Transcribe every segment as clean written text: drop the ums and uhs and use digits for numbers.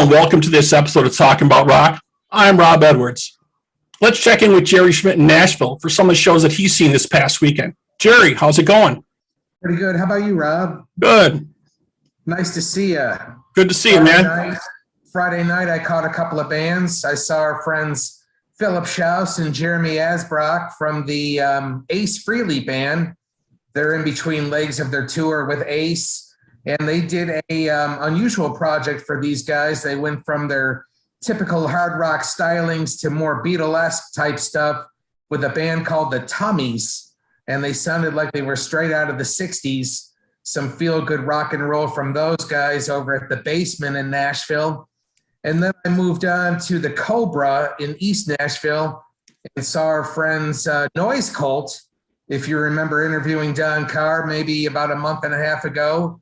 and welcome to this episode of Talking About Rock. I'm Rob Edwards. Let's check in with Gerry Schmidt in Nashville for some of the shows that he's seen this past weekend. Gerry, how's it going? Pretty good. How about you, Rob? Good. Nice to see you. Good to see you, man. Friday night, I caught a couple of bands. I saw our friends Philip Schaus and Jeremy Asbrock from the Ace Frehley band. They're in between legs of their tour with Ace. And they did a unusual project for these guys. They went from their typical hard rock stylings to more Beatlesque type stuff with a band called the Tommies. And they sounded like they were straight out of the 60s. Some feel-good rock and roll from those guys over at the Basement in Nashville. And then I moved on to the Cobra in East Nashville and saw our friends Noise Cult. If you remember interviewing Don Carr maybe about a month and a half ago.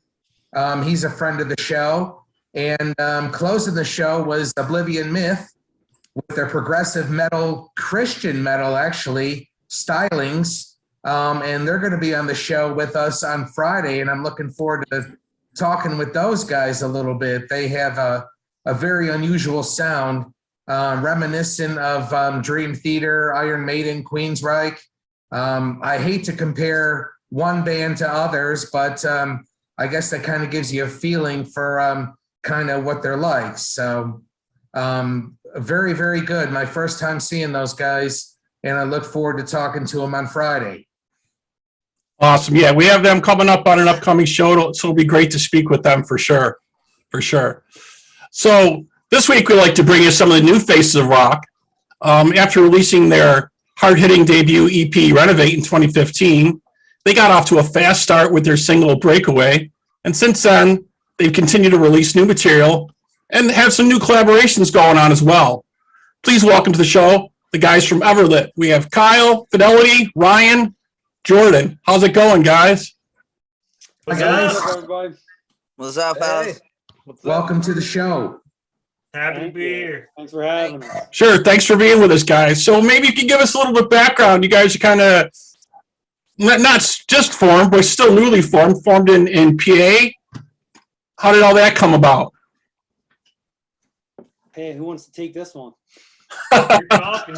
He's a friend of the show. And closing the show was Oblivion Myth with their progressive metal, Christian metal actually, stylings. And they're going to be on the show with us on Friday. And I'm looking forward to talking with those guys a little bit. They have a very unusual sound, reminiscent of Dream Theater, Iron Maiden, Queensryche. I hate to compare one band to others, but I guess that kind of gives you a feeling for kind of what they're like. So very, very good. My first time seeing those guys, and I look forward to talking to them on Friday. Awesome. Yeah, we have them coming up on an upcoming show, so it'll be great to speak with them for sure. For sure. So this week we like to bring you some of the new faces of rock. After releasing their hard-hitting debut EP, Renovate, in 2015, they got off to a fast start with their single, Breakaway. And since then, they've continued to release new material and have some new collaborations going on as well. Please welcome to the show the guys from Everlit. We have Kyle, Fidelity, Ryan, Jordan. How's it going, guys? What's up, everybody? What's up, fellas? Welcome to the show. Happy to be here. Thanks for having us. Sure. Thanks for being with us, guys. So maybe you can give us a little bit of background. You guys are kind of not just formed, but still newly formed in PA. How did all that come about? Hey, who wants to take this one? You're talking.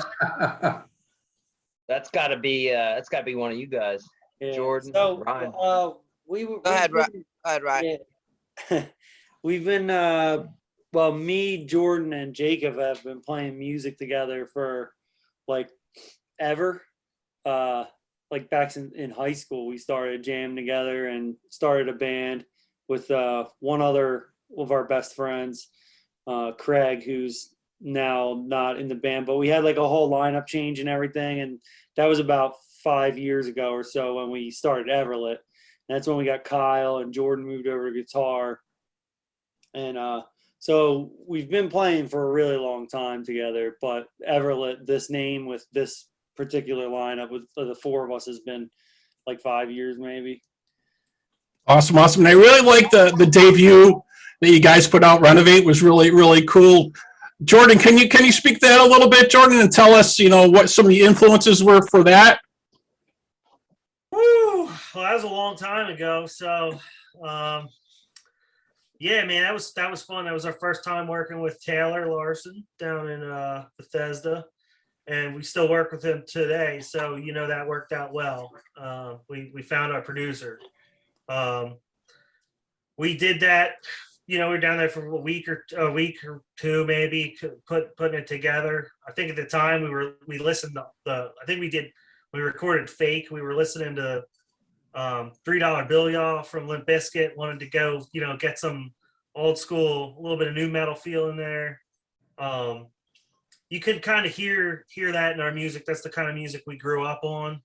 That's got to be one of you guys, Yeah. Jordan, So, Ryan. Go ahead, Ryan. Yeah. We've been, me, Jordan, and Jacob have been playing music together for like ever. Like back in high school, we started jamming together and started a band with one other of our best friends, Craig, who's now not in the band, but we had like a whole lineup change and everything. And that was about 5 years ago or so when we started Everlit. And that's when we got Kyle and Jordan moved over to guitar. And so we've been playing for a really long time together, but Everlit, this name with this particular lineup with the four of us has been like 5 years maybe. Awesome. And I really like the debut that you guys put out. Renovate was really, really cool. Jordan, can you speak to that a little bit, Jordan, and tell us, what some of the influences were for that? Woo! Well, that was a long time ago. So, yeah, man, that was fun. That was our first time working with Taylor Larson down in Bethesda, and we still work with him today. So, that worked out well. We found our producer. We did that. We were down there for a week or two, maybe, putting it together. I think at the time we listened to we recorded Fake. We were listening to $3 Bill Y'all from Limp Bizkit. Wanted to go, get some old school, a little bit of new metal feel in there. You could kind of hear that in our music. That's the kind of music we grew up on.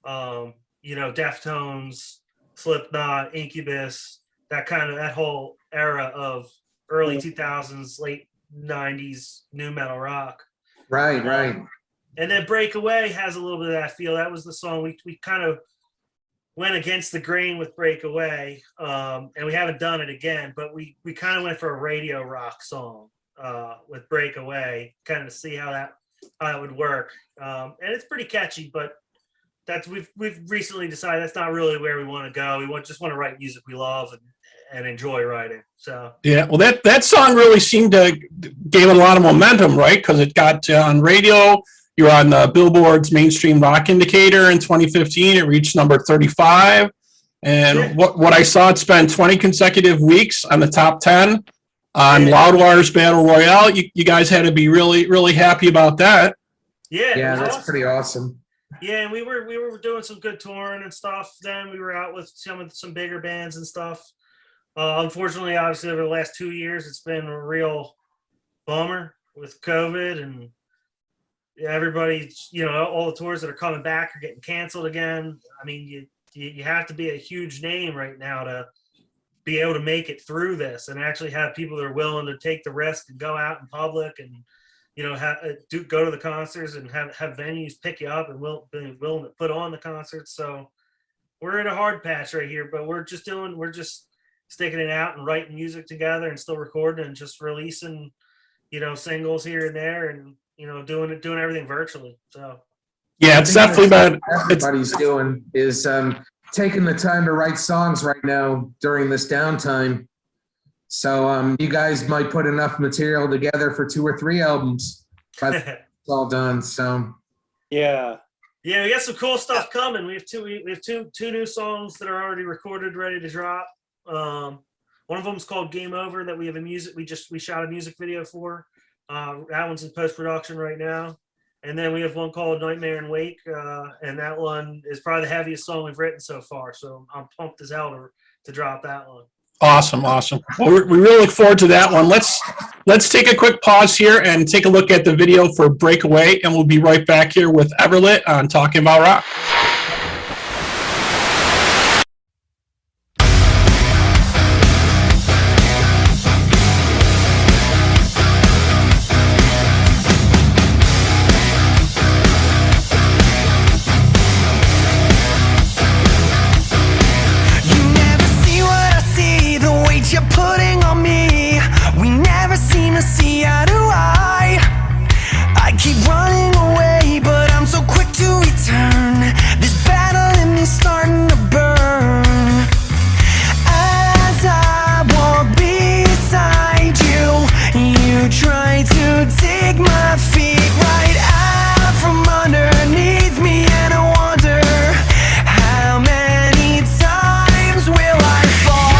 Deftones, Slipknot, Incubus, that whole era of early 2000s, late 90s new metal rock. Right. And then Breakaway has a little bit of that feel. That was the song we kind of went against the grain with Breakaway, and we haven't done it again, but we kind of went for a radio rock song with Breakaway, kind of see how that would work. And it's pretty catchy, but we've recently decided that's not really where we want to go. We just want to write music we love and enjoy writing. So Yeah, well, that song really seemed to gain a lot of momentum, right? Because it got on radio. You're on the Billboard's Mainstream Rock Indicator in 2015. It reached number 35. And Yeah. what I saw, it spent 20 consecutive weeks on the top 10 on Yeah. Loudwire's Battle Royale. You guys had to be really, really happy about that. yeah, it Yeah, was that's awesome. pretty awesome. Yeah, and we were doing some good touring and stuff. Then we were out with some bigger bands and stuff. Unfortunately, obviously, over the last 2 years, it's been a real bummer with COVID and everybody. All the tours that are coming back are getting canceled again. I mean, you have to be a huge name right now to be able to make it through this and actually have people that are willing to take the risk and go out in public and go to the concerts and have venues pick you up and be willing to put on the concerts. So we're in a hard patch right here, but we're just sticking it out and writing music together and still recording and just releasing, singles here and there and, doing everything virtually. So Yeah, it's definitely been. Everybody's doing is taking the time to write songs right now during this downtime. So you guys might put enough material together for 2 or 3 albums. But it's all done. So Yeah. yeah, we got some cool stuff coming. We have two new songs that are already recorded, ready to drop. One of them is called Game Over that we have we shot a music video for. That one's in post-production right now. And then we have one called Nightmare and Wake, and that one is probably the heaviest song we've written so far. So I'm pumped as hell to drop that one. Awesome. Well, we really look forward to that one. Let's take a quick pause here and take a look at the video for Breakaway, and we'll be right back here with Everlit on Talking About Rock. You're putting on me. We never seem to see eye to eye. I keep running away, but I'm so quick to return. This battle in me starting to burn. As I walk beside you, you try to take my feet right out from underneath me, and I wonder how many times will I fall.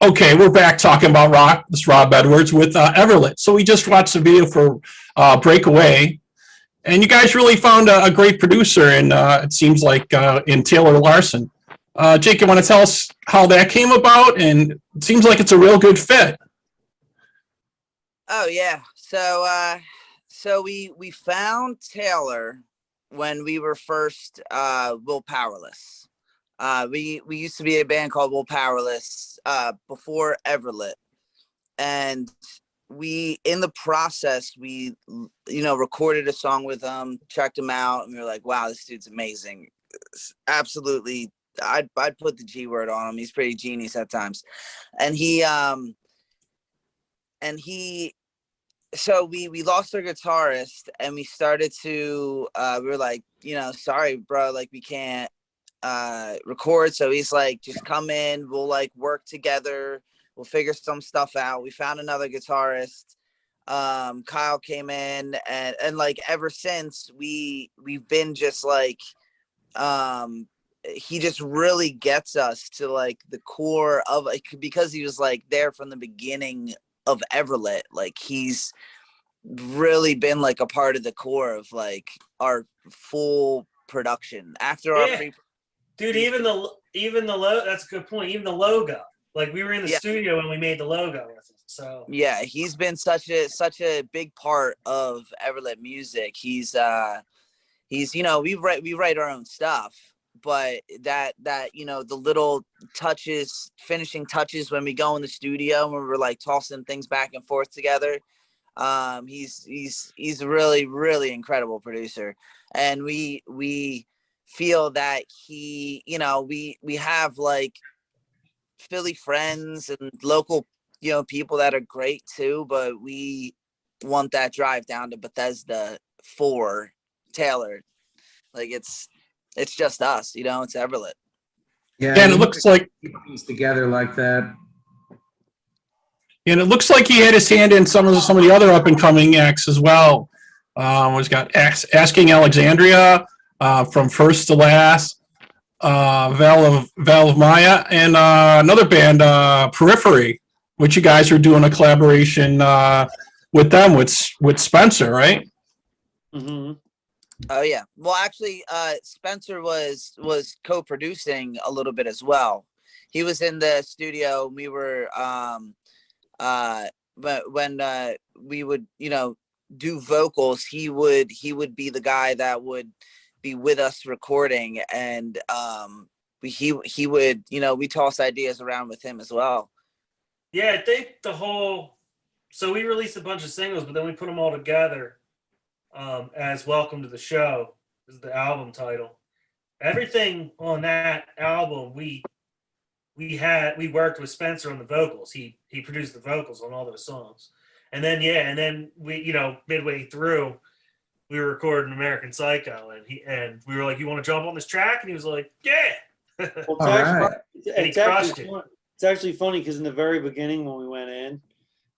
Okay, we're back talking about rock. This is Rob Edwards with Everlit. So we just watched the video for Breakaway, and you guys really found a great producer, and it seems like in Taylor Larson. Jake, you want to tell us how that came about? And it seems like it's a real good fit. Oh yeah. So we found Taylor when we were first Will Powerless. We used to be a band called Will Powerless before Everlit, and we in the process we recorded a song with him, checked him out, and we were like, wow, this dude's amazing. Absolutely, I'd put the G word on him. He's pretty genius at times, and so we lost our guitarist, and we started to we were like, sorry bro, like we can't record. So he's like, just come in, we'll like work together, we'll figure some stuff out. We found another guitarist. Kyle came in, and like ever since we've been just like he just really gets us to like the core of, like, because he was like there from the beginning of Everlit. Like he's really been like a part of the core of like our full production after our dude, even the logo, that's a good point. Even the logo, like we were in the studio when we made the logo with him. So yeah, he's been such a big part of Everlit music. He's we write our own stuff, but that the little touches, finishing touches when we go in the studio, when we're like tossing things back and forth together, he's a really, really incredible producer. And we feel that he, we have like Philly friends and local people that are great too, but we want that drive down to Bethesda for Taylor. Like it's just us, it's Everlit. Yeah, And it looks like things together like that. And it looks like he had his hand in some of the other up and coming acts as well. We've got Asking Alexandria, From First to Last, Veil of Maya, and another band, Periphery, which you guys are doing a collaboration with them with Spencer, right? Mm-hmm. Oh yeah. Well, actually, Spencer was co-producing a little bit as well. He was in the studio. We were but when we would do vocals, he would be the guy that would be with us recording, and he would we toss ideas around with him as well. Yeah, I think so we released a bunch of singles, but then we put them all together as Welcome to the Show is the album title. Everything on that album, we worked with Spencer on the vocals. He produced the vocals on all those songs. And then we, midway through, we were recording American Psycho, and we were like, "You want to jump on this track?" And he was like, "Yeah." Well, It. It's actually funny because in the very beginning when we went in,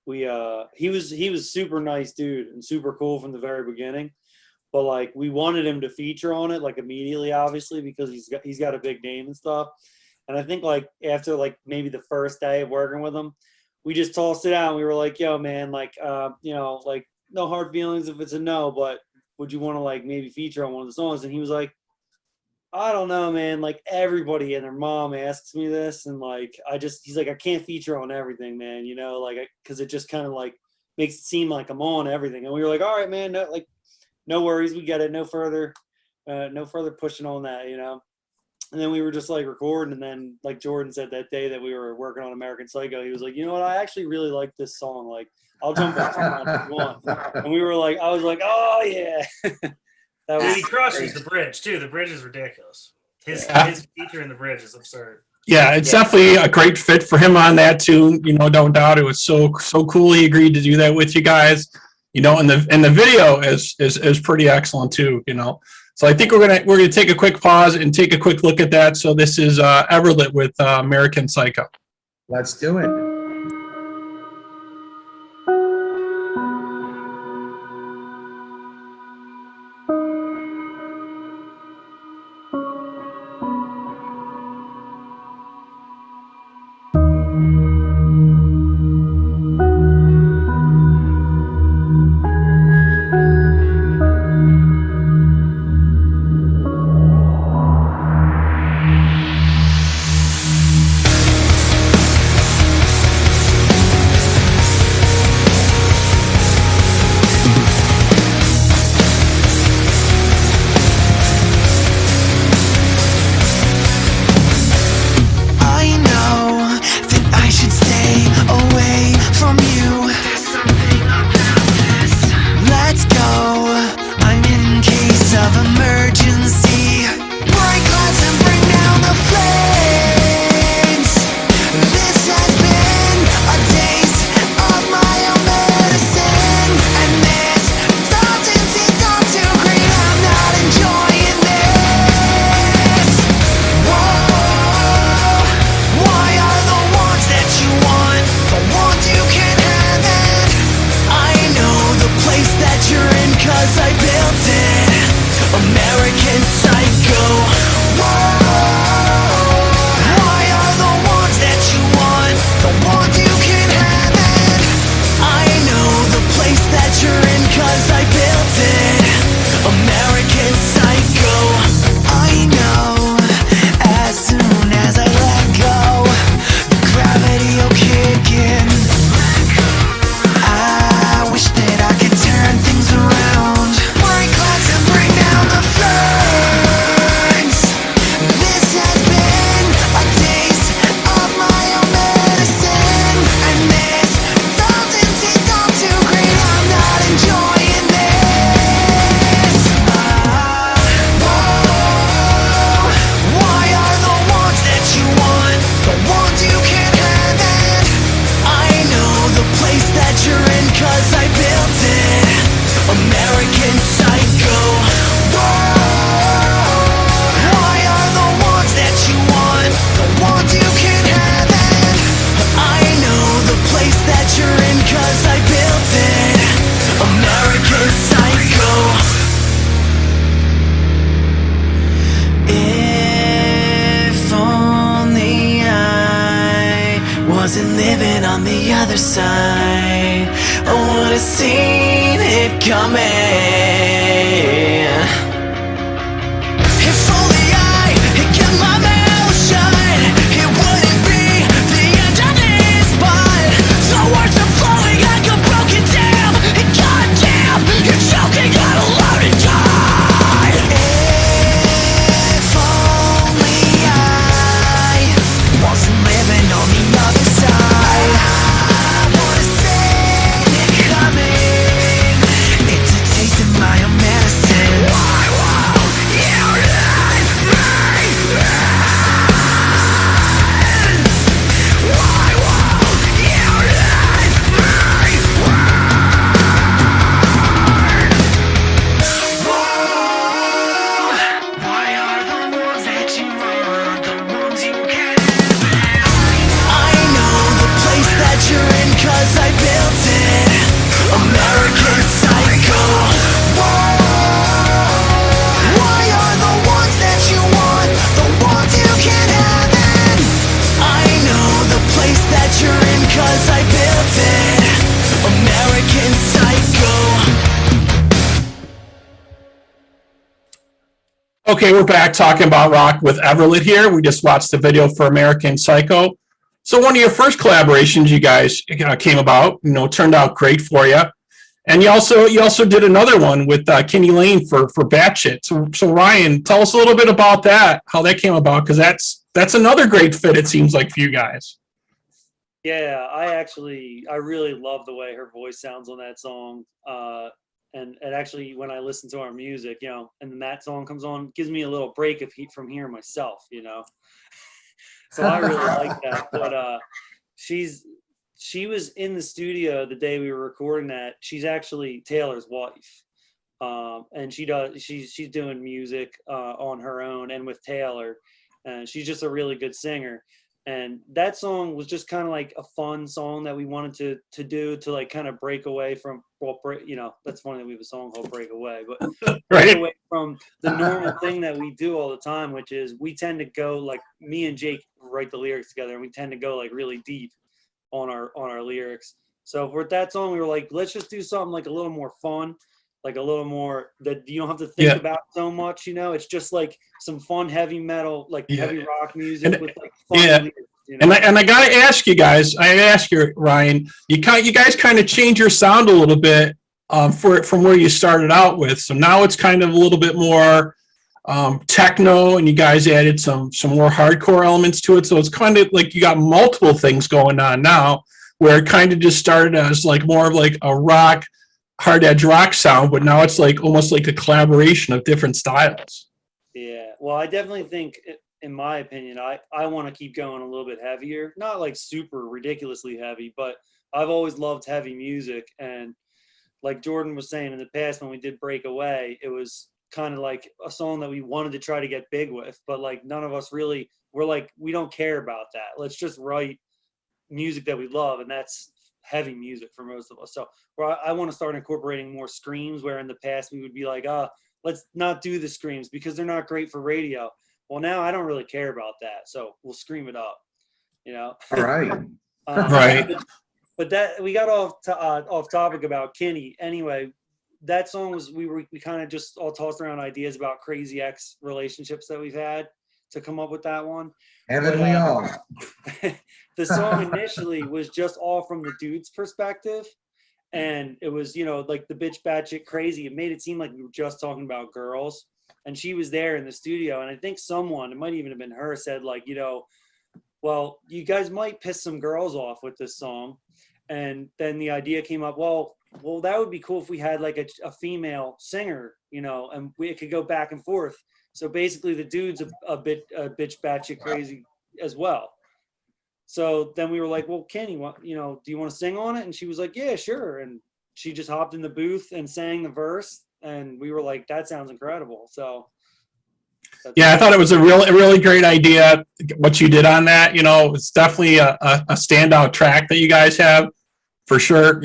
he was super nice dude and super cool from the very beginning, but like we wanted him to feature on it like immediately, obviously, because he's got a big name and stuff. And I think like after like maybe the first day of working with him, we just tossed it out and we were like, yo man, like like no hard feelings if it's a no, but would you want to like maybe feature on one of the songs? And he was like, I don't know, man. Like everybody and their mom asks me this, and like he's like, I can't feature on everything, man. Because it just kind of like makes it seem like I'm on everything. And we were like, all right, man, no worries, we get it. No further pushing on that, And then we were just like recording, and then like Jordan said that day that we were working on American Psycho, he was like, you know what, I actually really like this song. Like I'll jump back on if you want. And we were like, I was like, oh yeah. He crushes the bridge too. The bridge is ridiculous. His feature in the bridge is absurd. Yeah, it's definitely a great fit for him on that tune. Don't doubt it was so cool. He agreed to do that with you guys. And the video is pretty excellent too. So I think we're gonna take a quick pause and take a quick look at that. So this is Everlit with American Psycho. Let's do it. night. I would have seen it coming. If only I had kept my mouth shut, it wouldn't be the end of this. But the words are flowing like a broken dam, and goddamn, you're choking on a loaded gun. If only I wasn't living on the other side. I wanna see it coming. It's a taste of my own medicine. Why won't you let me in? Why won't you let me in? Why are the ones that you want the ones you can't have? I know the place that you're in 'cause I built it. American Psycho. Why are the ones that you want the ones you can't have? And I know the place that you're in 'cause I built it. American Psycho. Okay, we're back talking about rock with Everlit here. We just watched the video for American Psycho. So one of your first collaborations you guys came about, turned out great for you. And you also did another one with Kinnie Lane for Batshit. So Ryan, tell us a little bit about that, how that came about, because that's another great fit, it seems like, for you guys. Yeah, I really love the way her voice sounds on that song. And actually, when I listen to our music, and that song comes on, it gives me a little break from hearing myself, So I really like that. But she was in the studio the day we were recording that. She's actually Taylor's wife, and she's doing music on her own and with Taylor, and she's just a really good singer. And that song was just kind of like a fun song that we wanted to do to like kind of break away from, that's funny that we have a song called Break Away, but break away from the normal thing that we do all the time, which is we tend to go, like, me and Jake write the lyrics together, and we tend to go like really deep on our lyrics. So for that song, we were like, let's just do something like a little more fun, like a little more that you don't have to think about so much, It's just like some fun heavy metal, like heavy rock music with like fun lyrics, And I gotta ask you guys, Ryan, you guys kind of change your sound a little bit from where you started out with. So now it's kind of a little bit more techno, and you guys added some more hardcore elements to it. So it's kind of like you got multiple things going on now, where it kind of just started as like more of like a rock, hard edge rock sound, but now it's like almost like a collaboration of different styles. Yeah, well, I definitely think, in my opinion, I want to keep going a little bit heavier, not like super ridiculously heavy, but I've always loved heavy music. And like Jordan was saying, in the past when we did Break Away, it was kind of like a song that we wanted to try to get big with, but like none of us really were like, we don't care about that. Let's just write music that we love, and that's heavy music for most of us. So I want to start incorporating more screams, where in the past we would be like, let's not do the screams because they're not great for radio. Well, now I don't really care about that, so we'll scream it up, All right. Right. But that we got off topic about Kinnie. Anyway, that song was we kind of just all tossed around ideas about crazy ex relationships that we've had to come up with that one. Haven't we all? The song initially was just all from the dude's perspective, and it was like the bitch batshit crazy. It made it seem like we were just talking about girls, and she was there in the studio, and I think someone, it might even have been her, said like, well, you guys might piss some girls off with this song. And then the idea came up, well, that would be cool if we had like a female singer, and it could go back and forth. So basically the dude's a bitch batshit crazy as well. So then we were like, well, Kinnie, do you want to sing on it? And she was like, yeah, sure. And she just hopped in the booth and sang the verse, and we were like, that sounds incredible. So yeah, I thought it was a really great idea what you did on that. It's definitely a standout track that you guys have, for sure.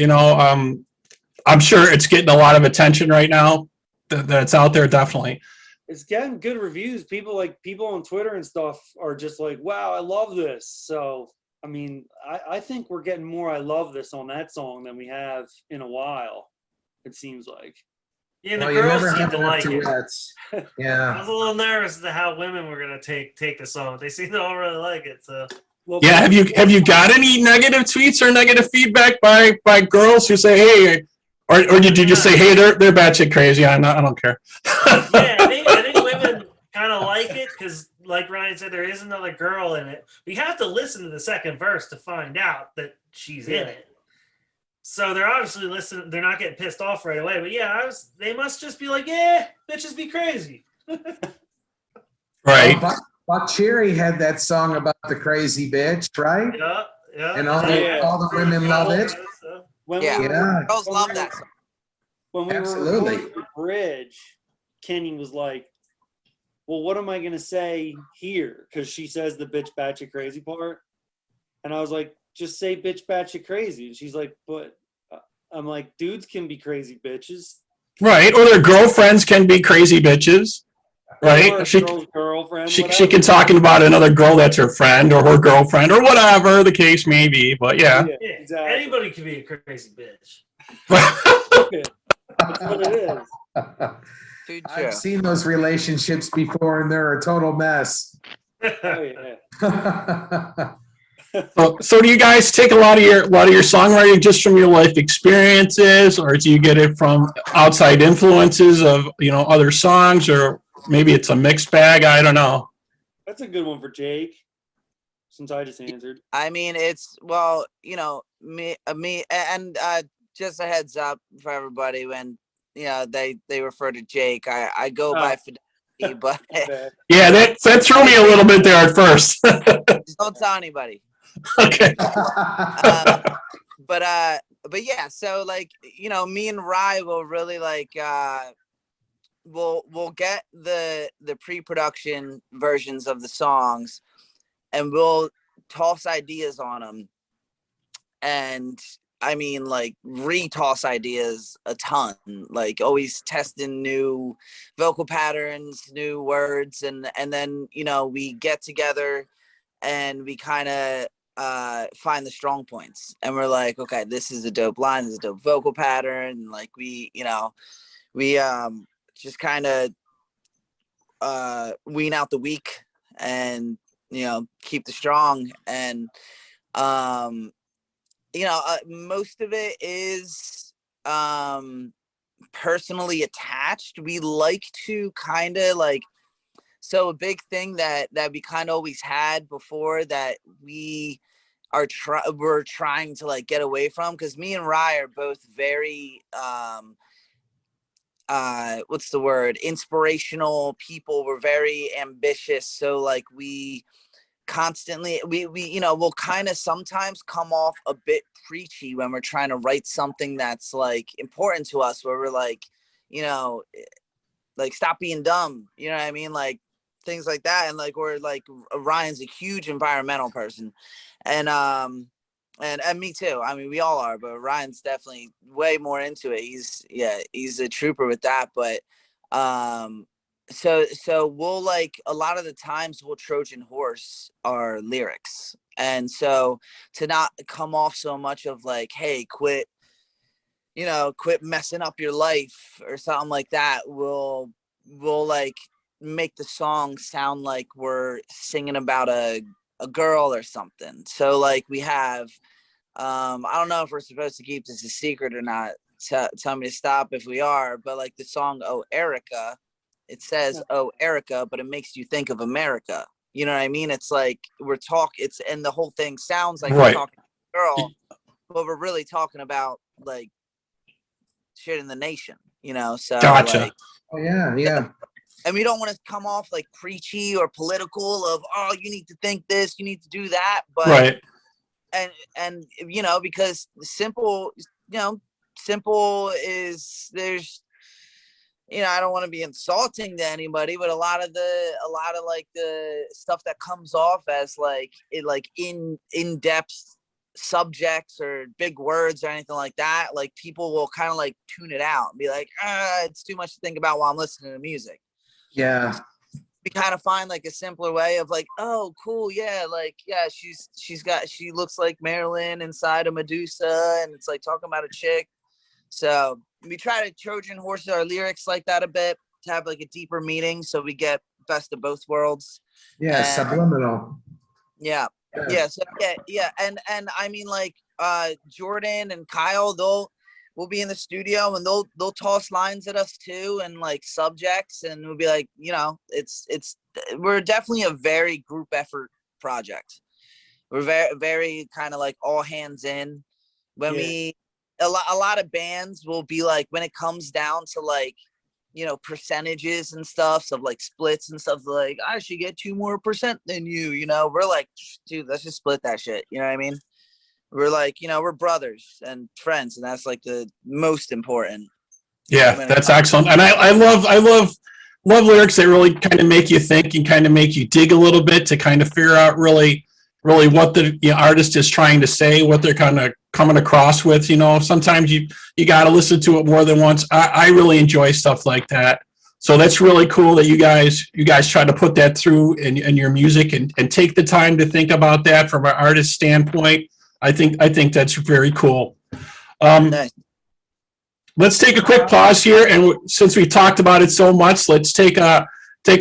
I'm sure it's getting a lot of attention right now that it's out there. Definitely, it's getting good reviews. People on Twitter and stuff are just like, wow, I love this. So I mean, I think we're getting more I love this on that song than we have in a while, it seems like. Yeah, the Well, you girls never seem have to enough like it. duets. I Yeah. was a little nervous as to how women were gonna take the song. They seem to all really like it. So Well, Yeah, have you got any negative tweets or negative feedback by girls who say, hey, or did you just say, hey, they're batshit crazy? I don't care. yeah, I think women kind of like it because, like Ryan said, there is another girl in it. We have to listen to the second verse to find out that she's in it. So they're obviously listening. They're not getting pissed off right away. But yeah, they must just be like, yeah, bitches be crazy. Right. Buck Cherry had that song about the crazy bitch, right? Yeah. And all the women love it. When Yeah. we were, Yeah. Girls love that song. when we Absolutely. were recording the bridge, Kenny was like, well, what am I going to say here? Because she says the bitch batshit crazy part. And I was like, just say bitch batshit crazy. And she's like, but I'm like, dudes can be crazy bitches. Right. Or their girlfriends can be crazy bitches. Or Right. a girl's girlfriend. She whatever. can talking about another girl that's her friend or her girlfriend or whatever the case may be. But yeah. Yeah, exactly. anybody can be a crazy bitch. That's what it is. Too true. I've seen those relationships before, and they're a total mess. Oh, yeah. So do you guys take a lot of your songwriting just from your life experiences, or do you get it from outside influences of other songs, or maybe it's a mixed bag? I don't know. That's a good one for Jake, since I just answered. I mean, it's me, and just a heads up for everybody when they refer to Jake. I go by Fidelity, but Yeah, that threw me a little bit there at first. just don't tell anybody. Okay. But yeah, so like me and Rye will really like we'll get the pre-production versions of the songs, and we'll toss ideas on them, and I mean like retoss ideas a ton, like always testing new vocal patterns, new words, and then we get together and we kind of find the strong points, and we're like, okay, this is a dope line, this is a dope vocal pattern, and like we just kind of wean out the weak and keep the strong, and most of it is personally attached. We like to kind of like, so a big thing that we kind of always had before that we're trying to like get away from, because me and Rye are both very what's the word, inspirational people. We're very ambitious, so like we constantly we'll kind of sometimes come off a bit preachy when we're trying to write something that's like important to us, where we're like like stop being dumb, you know what I mean, like things like that. And like we're like, Ryan's a huge environmental person, and me too. I mean, we all are, but Ryan's definitely way more into it. He's a trooper with that. But so we'll like, a lot of the times we'll Trojan horse our lyrics, and so to not come off so much of like, hey, quit messing up your life or something like that, we'll like make the song sound like we're singing about a girl or something. So like we have I don't know if we're supposed to keep this a secret or not. Tell me to stop if we are, but like the song "Oh Erica," it says "Oh Erica," but it makes you think of America. You know what I mean? It's like and the whole thing sounds like we're talking to a girl, but we're really talking about like shit in the nation, so Gotcha. like, Oh yeah. and we don't want to come off like preachy or political of, oh, you need to think this, you need to do that, but Right. and because simple is, there's I don't want to be insulting to anybody, but a lot of like the stuff that comes off as like in-depth subjects or big words or anything like that, like people will kind of like tune it out and be like, it's too much to think about while I'm listening to music. Yeah. we kind of find like a simpler way of like, oh, cool, yeah, like, yeah, she looks like Marilyn inside of Medusa, and it's like talking about a chick. So we try to Trojan horse our lyrics like that a bit to have like a deeper meaning, so we get best of both worlds. Yeah, And- subliminal. Yeah. Yeah. So yeah. And I mean, like Jordan and Kyle, we'll be in the studio and they'll toss lines at us too, and like subjects, and we'll be like, you know, we're definitely a very group effort project. We're very kind of like all hands in. When a lot of bands will be like, when it comes down to like, you know, percentages and stuff, so like splits and stuff, like I should get 2% more than you know, we're like, dude, let's just split that shit. You know what I mean? We're like, you know, we're brothers and friends, and that's like the most important. Yeah, that's excellent. And I love lyrics that really kind of make you think and kind of make you dig a little bit to kind of figure out really what the artist is trying to say, what they're kind of coming across with. You know, sometimes you got to listen to it more than once. I really enjoy stuff like that. So that's really cool that you guys try to put that through in your music and take the time to think about that from an artist standpoint. I think that's very cool. Nice. Let's take a quick pause here, and since we talked about it so much, let's take a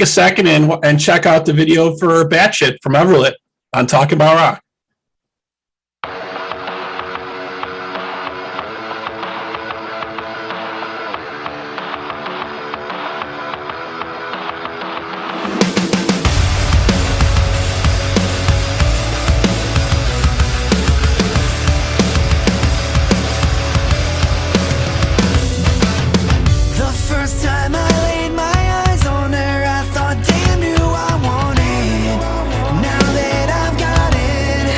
second and check out the video for Batshit from Everlit on Talking About Rock. The first time I laid my eyes on her, I thought, damn, do I want it. Now that I've got it,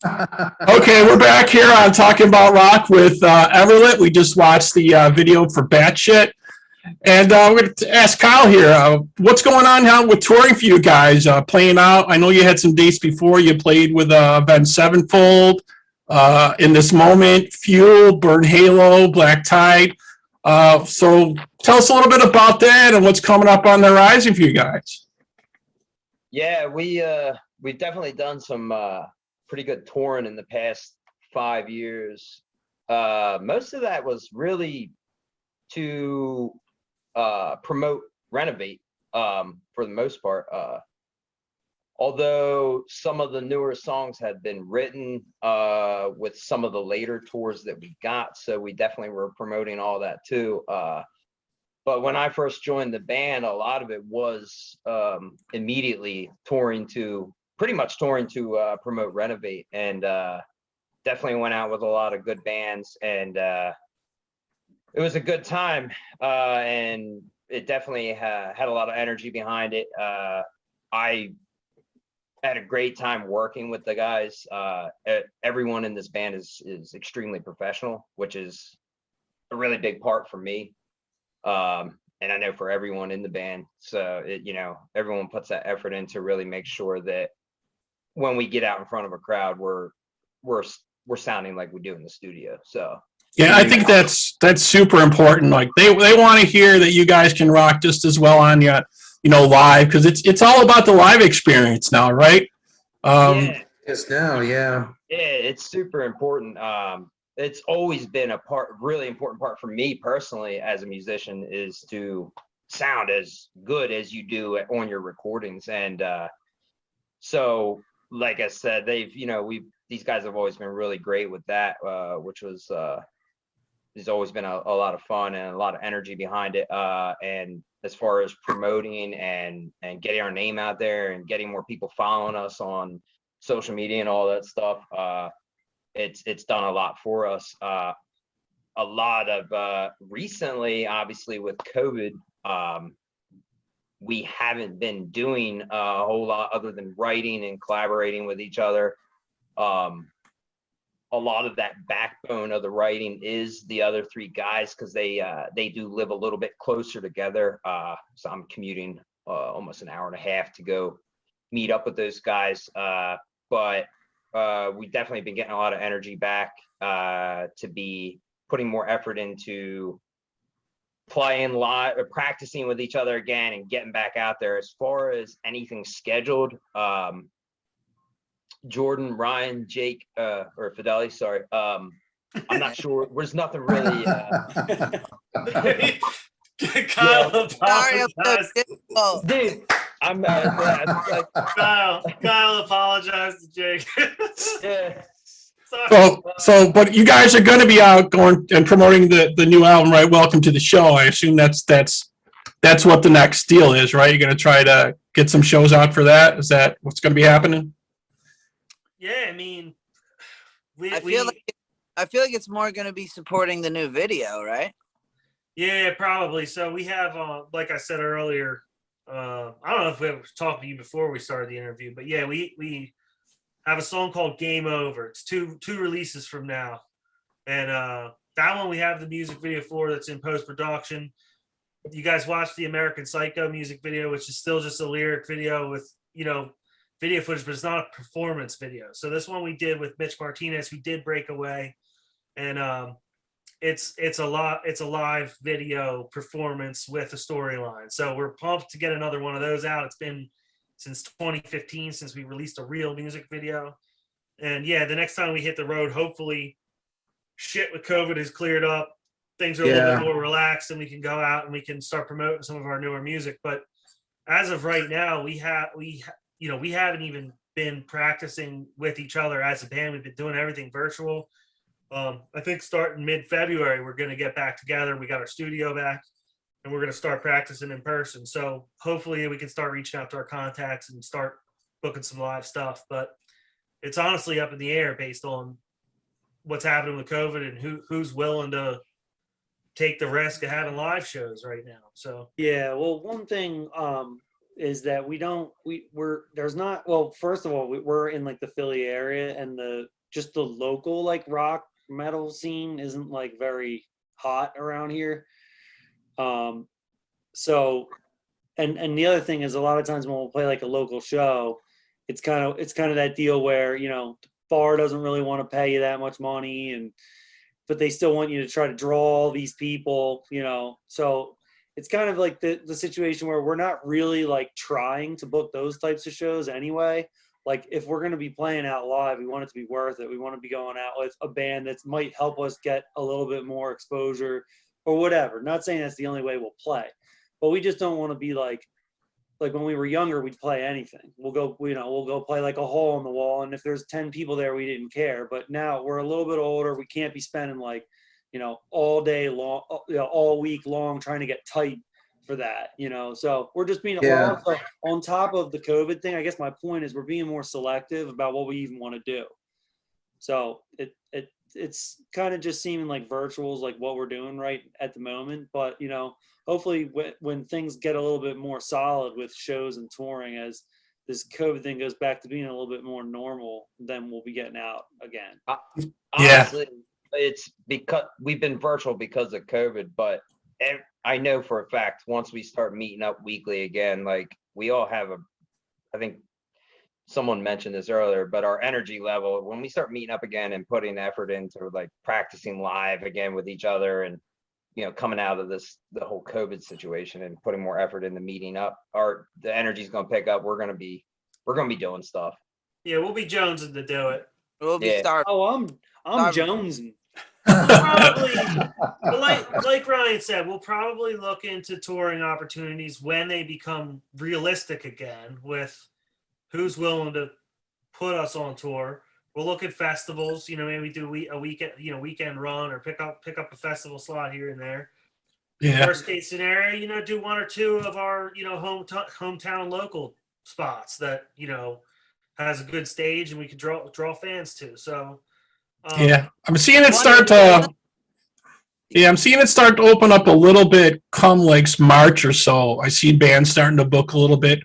Okay, we're back here on Talking About Rock with Everlit. We just watched the video for Batshit. And we're going to ask Kyle here, what's going on now with touring for you guys? Playing out, I know you had some dates before. You played with Ben Sevenfold, In This Moment, Fuel, Burn Halo, Black Tide. So tell us a little bit about that and what's coming up on the horizon for you guys. Yeah, we've definitely done some pretty good touring in the past 5 years. Most of that was really to promote Renovate for the most part. Although some of the newer songs had been written with some of the later tours that we got, so we definitely were promoting all that too. But when I first joined the band, a lot of it was immediately pretty much touring to promote Renovate, and definitely went out with a lot of good bands, and it was a good time, and it definitely had a lot of energy behind it. I had a great time working with the guys. Everyone in this band is extremely professional, which is a really big part for me. And I know for everyone in the band. So everyone puts that effort in to really make sure that when we get out in front of a crowd, we're sounding like we do in the studio. So yeah, I think that's super important. Like they want to hear that you guys can rock just as well on live, because it's all about the live experience now, right? yeah. Yes, now, yeah. Yeah, it's super important. It's always been really important part for me personally as a musician, is to sound as good as you do on your recordings. And so like I said, these guys have always been really great with that, which was there's always been a lot of fun and a lot of energy behind it. And as far as promoting and getting our name out there and getting more people following us on social media and all that stuff, it's done a lot for us. A lot of recently, obviously with COVID, we haven't been doing a whole lot other than writing and collaborating with each other. A lot of that backbone of the writing is the other three guys, because they do live a little bit closer together. So I'm commuting almost an hour and a half to go meet up with those guys. But we've definitely been getting a lot of energy back to be putting more effort into playing live, practicing with each other again, and getting back out there. As far as anything scheduled, Jordan, Ryan, Jake, or Fidelity, sorry. I'm not sure. There's nothing really. Kyle apologized. Dude, I'm Kyle apologized to Jake. yeah. Sorry. But you guys are going to be out going and promoting the new album, right? Welcome to the Show. I assume that's what the next deal is, right? You're going to try to get some shows out for that. Is that what's going to be happening? Yeah, I mean, I feel like it's more going to be supporting the new video, right? Yeah, probably. So we have, like I said earlier, I don't know if we ever talked to you before we started the interview, but yeah, we have a song called Game Over. It's two releases from now. And that one we have the music video for, that's in post-production. You guys watched the American Psycho music video, which is still just a lyric video with, video footage, but it's not a performance video. So this one we did with Mitch Martinez, who did break away. And it's a live video performance with a storyline. So we're pumped to get another one of those out. It's been since 2015 since we released a real music video. And yeah, the next time we hit the road, hopefully shit with COVID is cleared up. Things are a little bit more relaxed, and we can go out and we can start promoting some of our newer music. But as of right now, we haven't even been practicing with each other as a band. We've been doing everything virtual. I think starting mid-February, we're going to get back together. We got our studio back, and we're going to start practicing in person. So hopefully we can start reaching out to our contacts and start booking some live stuff. But it's honestly up in the air based on what's happening with COVID and who's willing to take the risk of having live shows right now. So Yeah, well, one thing is that there's not, well, first of all, we're in like the Philly area, and just the local like rock metal scene isn't like very hot around here. So, and the other thing is, a lot of times when we'll play like a local show, it's kind of that deal where, the bar doesn't really want to pay you that much money, but they still want you to try to draw all these people, so it's kind of like the situation where we're not really like trying to book those types of shows anyway. Like, if we're going to be playing out live, we want it to be worth it. We want to be going out with a band that might help us get a little bit more exposure or whatever. Not saying that's the only way we'll play, but we just don't want to be like when we were younger, we'd play anything. We'll go play like a hole in the wall. And if there's 10 people there, we didn't care. But now we're a little bit older. We can't be spending like, all day long, all week long trying to get tight for that, so we're just being also, on top of the COVID thing. I guess my point is we're being more selective about what we even want to do. So it's kind of just seeming like virtual's like what we're doing right at the moment. But, hopefully when things get a little bit more solid with shows and touring, as this COVID thing goes back to being a little bit more normal, then we'll be getting out again. Honestly, it's because we've been virtual because of COVID, but I know for a fact, once we start meeting up weekly again, like we all have I think someone mentioned this earlier, but our energy level, when we start meeting up again and putting effort into like practicing live again with each other, and coming out of the whole COVID situation and putting more effort into meeting up, the energy's going to pick up. We're going to be doing stuff. Yeah, we'll be jonesing to do it. We'll be starting. Oh, I'm jonesing. Probably, but like Ryan said, we'll probably look into touring opportunities when they become realistic again, with who's willing to put us on tour. We'll look at festivals, maybe do a weekend, weekend run, or pick up a festival slot here and there. Yeah. Worst case scenario, do one or two of our, hometown local spots that, has a good stage and we could draw fans to. So I'm seeing it start to. I'm seeing it start to open up a little bit come like March or so. I see bands starting to book a little bit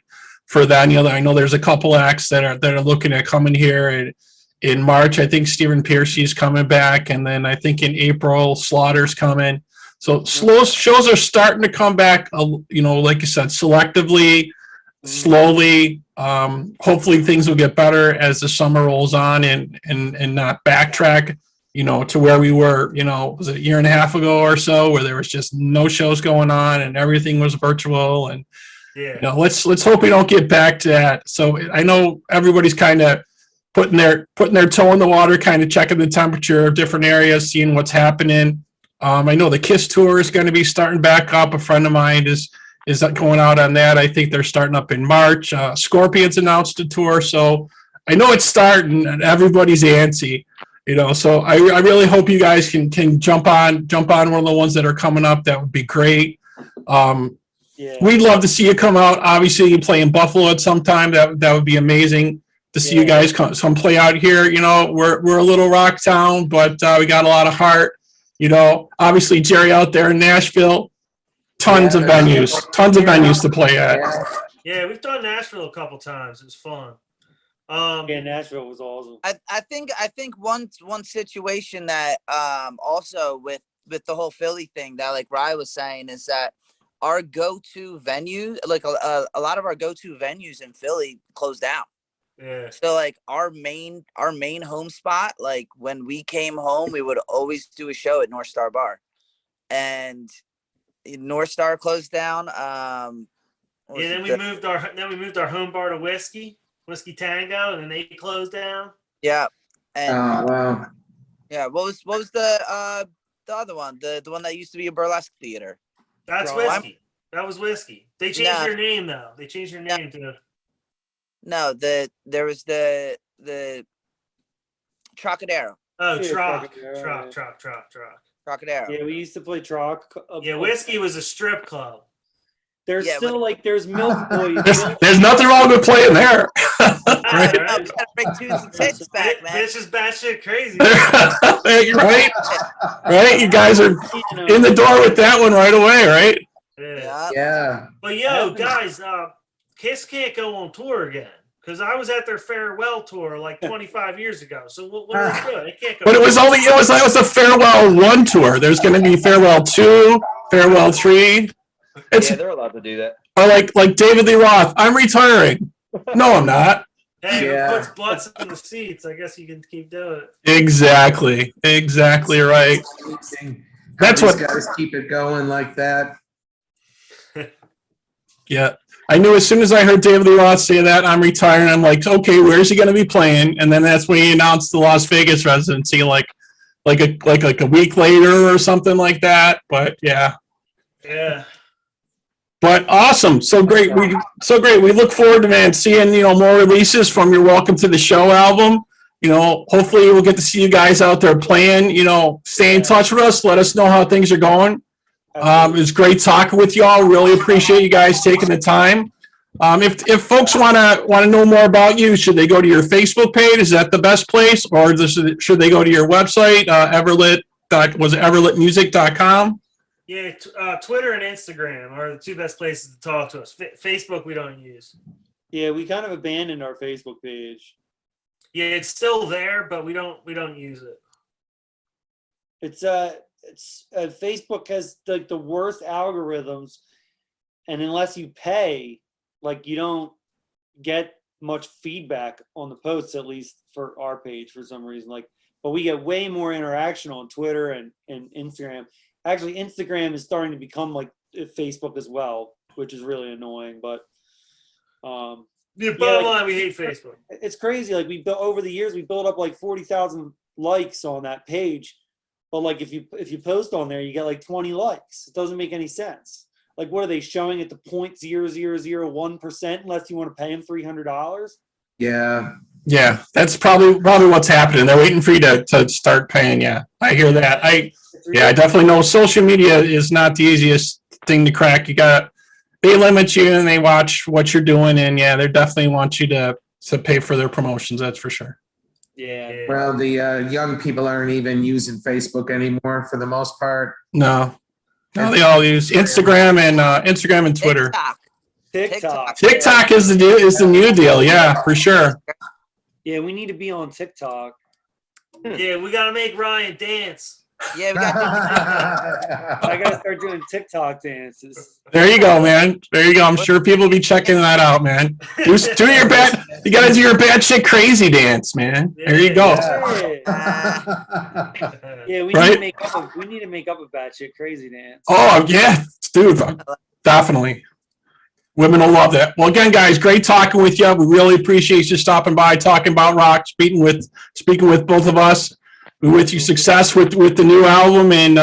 for that. I know there's a couple acts that are looking at coming here in March. I think Stephen Piercy's coming back, and then I think in April Slaughter's coming. So shows are starting to come back. Like you said, selectively, slowly. Hopefully things will get better as the summer rolls on, and not backtrack, to where we were, was it a year and a half ago or so, where there was just no shows going on and everything was virtual. And let's hope we don't get back to that. So I know everybody's kind of putting their toe in the water, kind of checking the temperature of different areas, seeing what's happening. I know the KISS tour is going to be starting back up. A friend of mine is going out on that. I think they're starting up in March. Scorpions announced a tour, so I know it's starting and everybody's antsy. So I really hope you guys can jump on one of the ones that are coming up. That would be great. We'd love to see you come out. Obviously, you play in Buffalo at some time. That would be amazing to see you guys come play out here. We're a little rock town, but we got a lot of heart. Obviously Gerry out there in Nashville, tons of venues to play at. Yeah, we've done Nashville a couple times. It was fun. Nashville was awesome. I think one situation that also with the whole Philly thing that like Ryan was saying is that our go-to venue, like a lot of our go-to venues in Philly closed down. Yeah. So like our main home spot, like when we came home, we would always do a show at North Star Bar, and North Star closed down. Then we moved our home bar to Whiskey Tango, and then they closed down. Yeah. And wow. Yeah. What was the other one? The one that used to be a burlesque theater. That's Whiskey. That was Whiskey. They changed their name though. They changed their name to. No, there was the Trocadero. Oh, Yeah, Trocadero. Yeah, we used to play Troc. Yeah, Whiskey was a strip club. There's still there's Milk Boys. There's nothing wrong with playing there. Right. Gotta bring tunes and tits back, man. This is batshit crazy. Right? Right? You guys are in the door with that one right away, right? Yeah. Yeah. But yo, guys, Kiss can't go on tour again because I was at their farewell tour like 25 years ago. So what are they doing? They can't go. But it was a farewell 1 tour. There's going to be farewell 2, farewell 3. It's Yeah, they're allowed to do that. or like David Lee Roth. I'm retiring. No, I'm not. Hey, Yeah. who puts butts in the seats? I guess you can keep doing it. Exactly right. That's These what- guys keep it going like that. Yeah. I knew as soon as I heard David Lee Roth say that, I'm retiring. I'm like, okay, where's he going to be playing? And then that's when he announced the Las Vegas residency, like a week later or something like that. But yeah. Yeah. But awesome, so great. We look forward to, man, seeing more releases from your Welcome to the Show album. Hopefully we'll get to see you guys out there playing. Stay in touch with us. Let us know how things are going. It was great talking with y'all. Really appreciate you guys taking the time. If folks want to know more about you, should they go to your Facebook page? Is that the best place, or should they go to your website, everlitmusic.com? Yeah, Twitter and Instagram are the 2 best places to talk to us. Facebook we don't use. Yeah, we kind of abandoned our Facebook page. Yeah, it's still there, but we don't use it. It's Facebook has like the worst algorithms, and unless you pay, like, you don't get much feedback on the posts, at least for our page for some reason. But we get way more interaction on Twitter and Instagram. Actually, Instagram is starting to become like Facebook as well, which is really annoying. But Bottom like, line, we hate Facebook. it's crazy. Like, we built over the years, we built up like 40,000 likes on that page. But like, if you post on there, you get like 20 likes. It doesn't make any sense. Like, what are they showing at the 0.0001% unless you want to pay them $300? Yeah. Yeah, that's probably what's happening. They're waiting for you to start paying. Yeah, I hear that. I definitely know social media is not the easiest thing to crack. They limit you and they watch what you're doing, and yeah, they definitely want you to pay for their promotions. That's for sure. Yeah. Well, the young people aren't even using Facebook anymore for the most part. No, they all use Instagram and Twitter. TikTok. TikTok is the new deal. Yeah, for sure. Yeah, we need to be on TikTok. Yeah, we gotta make Ryan dance. Yeah, we got I gotta start doing TikTok dances. There you go, man. There you go. I'm sure people will be checking that out, man. Do your bad. You gotta do your bad shit crazy dance, man. There you go. Yeah, we Right? need to make up a batshit crazy dance. Oh yeah, dude, definitely. Women will love that. Well, again, guys, great talking with you. We really appreciate you stopping by, talking about rock, speaking with both of us. We wish you success with the new album, and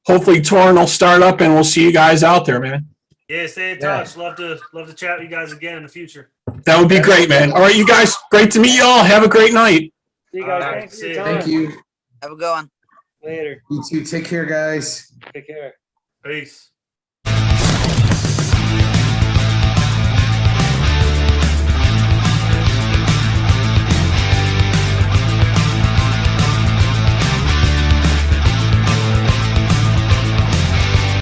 hopefully touring will start up, and we'll see you guys out there, man. Yeah, stay in touch. Love to chat with you guys again in the future. That would be great, man. All right, you guys, great to meet you all. Have a great night. See you guys. All right, Thanks for see your you. time. Thank you. Have a good one. Later. You too. Take care, guys. Take care. Peace.